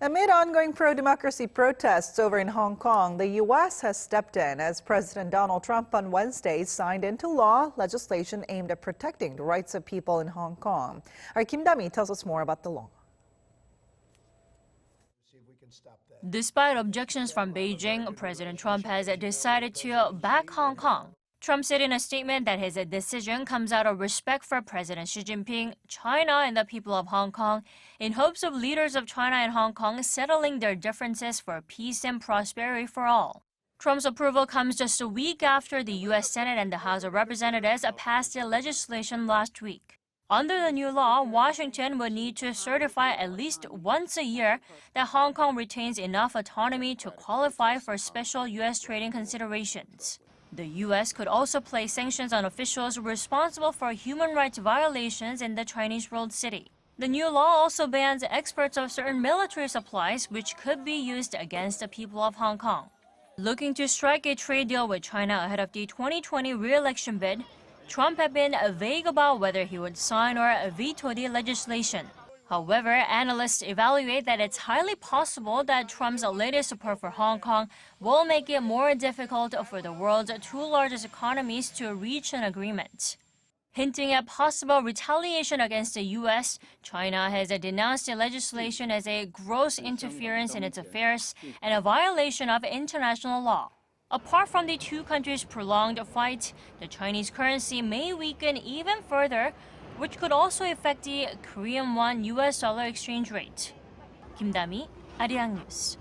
Amid ongoing pro-democracy protests over in Hong Kong, the U.S. has stepped in as President Donald Trump on Wednesday signed into law legislation aimed at protecting the rights of people in Hong Kong. Our Kim Da-mi tells us more about the law. Despite objections from Beijing, President Trump has decided to back Hong Kong. Trump said in a statement that his decision comes out of respect for President Xi Jinping, China, and the people of Hong Kong, in hopes of leaders of China and Hong Kong settling their differences for peace and prosperity for all. Trump's approval comes just a week after the U.S. Senate and the House of Representatives passed the legislation last week. Under the new law, Washington would need to certify at least once a year that Hong Kong retains enough autonomy to qualify for special U.S. trading considerations. The U.S. could also place sanctions on officials responsible for human rights violations in the Chinese-ruled city. The new law also bans exports of certain military supplies, which could be used against the people of Hong Kong. Looking to strike a trade deal with China ahead of the 2020 re-election bid, Trump had been vague about whether he would sign or veto the legislation. However, analysts evaluate that it's highly possible that Trump's latest support for Hong Kong will make it more difficult for the world's two largest economies to reach an agreement. Hinting at possible retaliation against the U.S., China has denounced the legislation as a gross interference in its affairs and a violation of international law. Apart from the two countries' prolonged fight, the Chinese currency may weaken even further, which could also affect the Korean won-US dollar exchange rate. Kim Da-mi, Arirang News.